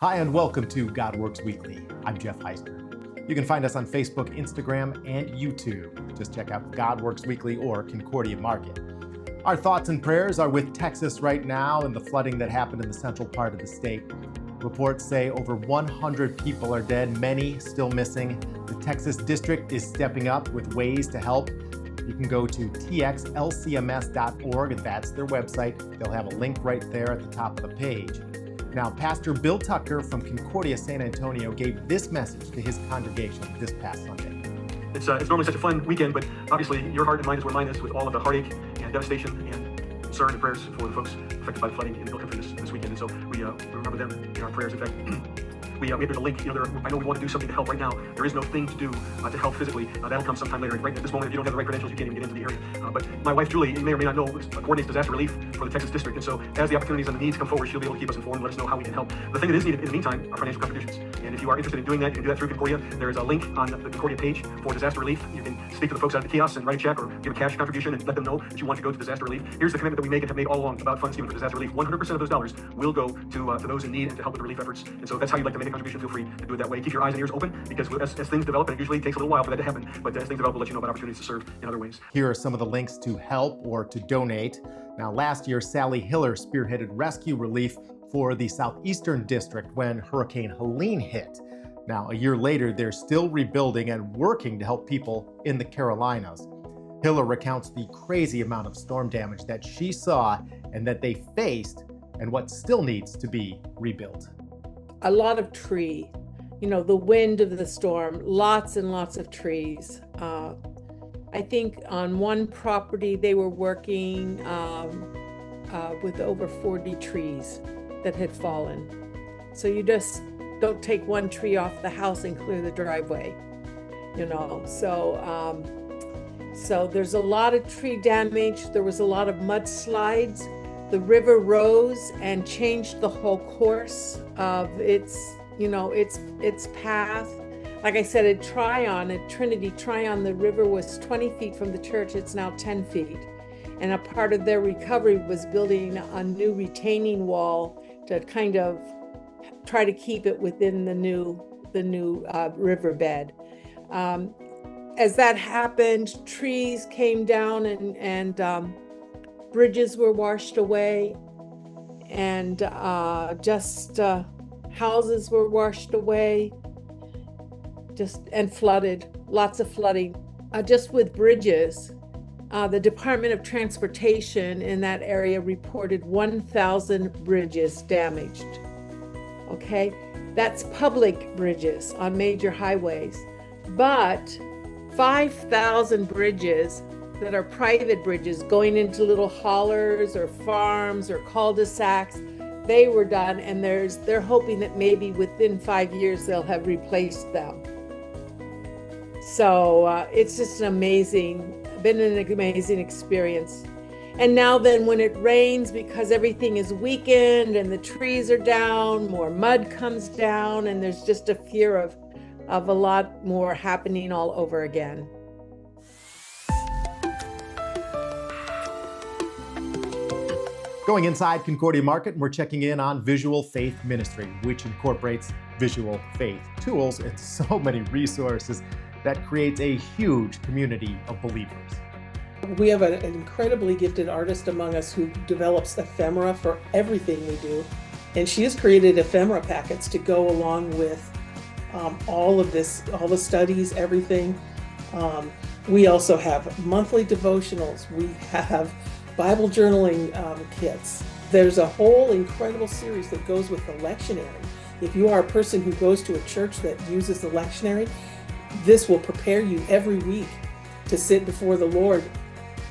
Hi, and welcome to God Works Weekly. I'm Jeff Heisner. You can find us on Facebook, Instagram, and YouTube. Just check out God Works Weekly or Concordia Market. Our thoughts and prayers are with Texas right now and the flooding that happened in the central part of the state. Reports say over 100 people are dead, many still missing. The Texas District is stepping up with ways to help. You can go to txlcms.org, and that's their website. They'll have a link right there at the top of the page. Now, Pastor Bill Tucker from Concordia San Antonio gave this message to his congregation this past Sunday. It's normally such a fun weekend, but obviously your heart and mind is where mine is with all of the heartache and devastation and concern and prayers for the folks affected by the flooding in the Hill Country this weekend. And so we remember them in our prayers. In fact, we have a link. I know we want to do something to help right now. There is no thing to do to help physically. That'll come sometime later. Right at this moment, if you don't have the right credentials, you can't even get into the area. But my wife, Julie, you may or may not know, coordinates disaster relief for the Texas District. And so as the opportunities and the needs come forward, she'll be able to keep us informed, let us know how we can help. The thing that is needed in the meantime are financial contributions. And if you are interested in doing that, you can do that through Concordia. There is a link on the Concordia page for disaster relief. You can speak to the folks out at the kiosks and write a check or give a cash contribution and let them know that you want to go to disaster relief. Here's the commitment that we make and have made all along about funds given for disaster relief. 100% of those dollars will go to those in need and to help with the relief efforts. And so if that's how you'd like to make a contribution, feel free to do it that way. Keep your eyes and ears open, because as things develop, and it usually takes a little while for that to happen, but as things develop, we'll let you know about opportunities to serve in other ways. Here are some of the links to help or to donate. Now, last year, Sally Hiller spearheaded rescue relief for the Southeastern District when Hurricane Helene hit. Now, a year later, they're still rebuilding and working to help people in the Carolinas. Hiller recounts the crazy amount of storm damage that she saw and that they faced, and what still needs to be rebuilt. A lot of tree, the wind of the storm, lots and lots of trees. I think on one property they were working with over 40 trees that had fallen. So you just don't take one tree off the house and clear the driveway, So there's a lot of tree damage. There was a lot of mudslides. The river rose and changed the whole course of its path. Like I said, at Trinity Tryon, the river was 20 feet from the church. It's now 10 feet. And a part of their recovery was building a new retaining wall to kind of try to keep it within the new riverbed. As that happened, trees came down and bridges were washed away, and houses were washed away, and flooded, lots of flooding. Just with bridges, the Department of Transportation in that area reported 1,000 bridges damaged. Okay, that's public bridges on major highways, but 5,000 bridges that are private bridges going into little hollers or farms or cul-de-sacs, they were done, and they're hoping that maybe within 5 years they'll have replaced them. So it's just been an amazing experience. And now then, when it rains, because everything is weakened and the trees are down, more mud comes down, and there's just a fear of a lot more happening all over again. Going inside Concordia Market, we're checking in on Visual Faith Ministry, which incorporates visual faith tools and so many resources that creates a huge community of believers. We have an incredibly gifted artist among us who develops ephemera for everything we do. And she has created ephemera packets to go along with all of this, all the studies, everything. We also have monthly devotionals. We have Bible journaling kits. There's a whole incredible series that goes with the lectionary. If you are a person who goes to a church that uses the lectionary, this will prepare you every week to sit before the Lord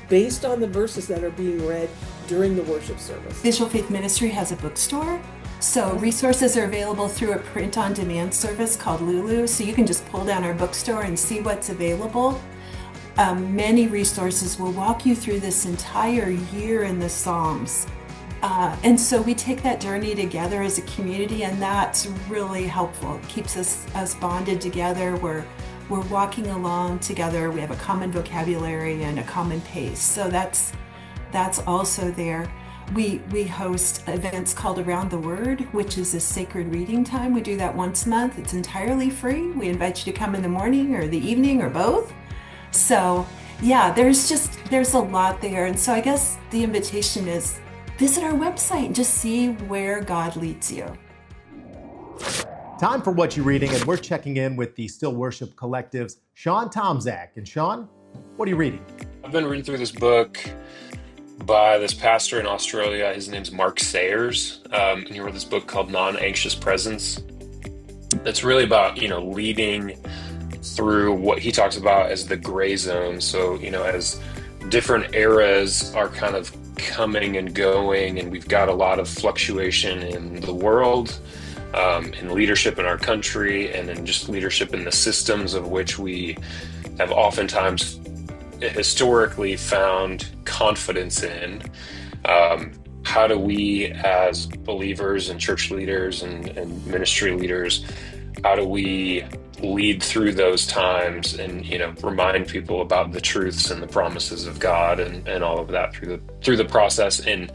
based on the verses that are being read during the worship service. Visual Faith Ministry has a bookstore, so resources are available through a print-on-demand service called Lulu, so you can just pull down our bookstore and see what's available. Many resources will walk you through this entire year in the Psalms. And so we take that journey together as a community, and that's really helpful. It keeps us bonded together. We're walking along together. We have a common vocabulary and a common pace. So that's also there. We host events called Around the Word, which is a sacred reading time. We do that once a month. It's entirely free. We invite you to come in the morning or the evening or both. So yeah, there's a lot there. And so I guess the invitation is visit our website and just see where God leads you. Time for What You Reading, and we're checking in with the Still Worship Collective's Sean Tomczak. And Sean, what are you reading? I've been reading through this book by this pastor in Australia. His name's Mark Sayers, and he wrote this book called Non-Anxious Presence. It's really about, leading through what he talks about as the gray zone. So, as different eras are kind of coming and going, and we've got a lot of fluctuation in the world, in leadership in our country, and in just leadership in the systems of which we have oftentimes historically found confidence in. How do we, as believers and church leaders and ministry leaders, how do we lead through those times and remind people about the truths and the promises of God and all of that through the process? And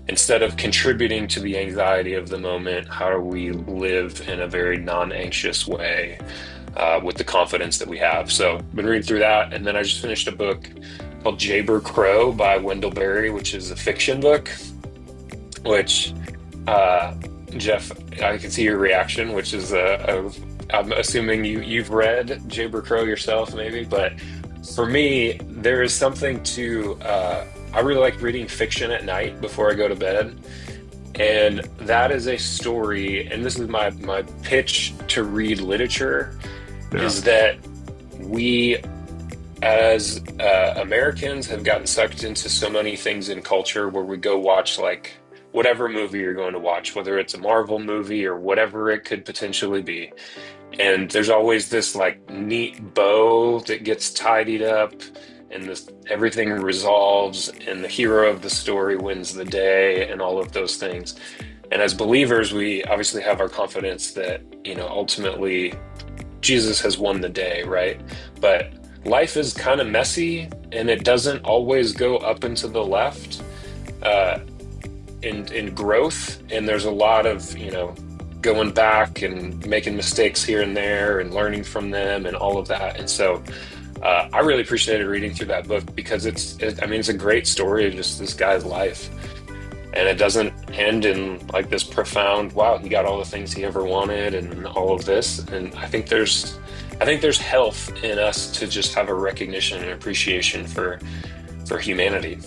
instead of contributing to the anxiety of the moment, how do we live in a very non-anxious way with the confidence that we have? So I've been reading through that, and then I just finished a book called Jayber Crow by Wendell Berry, which is a fiction book, which Jeff, I can see your reaction, which is I'm assuming you've read Jayber Crow yourself, maybe, but for me, there is something to I really like reading fiction at night before I go to bed. And that is a story, and this is my pitch to read literature, is that we as Americans have gotten sucked into so many things in culture where we go watch like whatever movie you're going to watch, whether it's a Marvel movie or whatever it could potentially be. And there's always this like neat bow that gets tidied up, and everything resolves, and the hero of the story wins the day, and all of those things. And as believers, we obviously have our confidence that, ultimately Jesus has won the day, right? But life is kind of messy, and it doesn't always go up and to the left in growth. And there's a lot of, going back and making mistakes here and there and learning from them and all of that. And so I really appreciated reading through that book because it's a great story of just this guy's life. And it doesn't end in like this profound, wow, he got all the things he ever wanted and all of this. And I think there's health in us to just have a recognition and appreciation for humanity.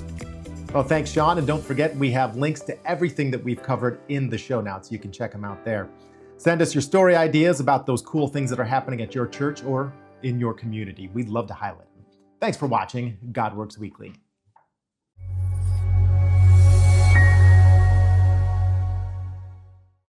Well, thanks, Sean. And don't forget, we have links to everything that we've covered in the show notes. You can check them out there. Send us your story ideas about those cool things that are happening at your church or in your community. We'd love to highlight them. Thanks for watching God Works Weekly.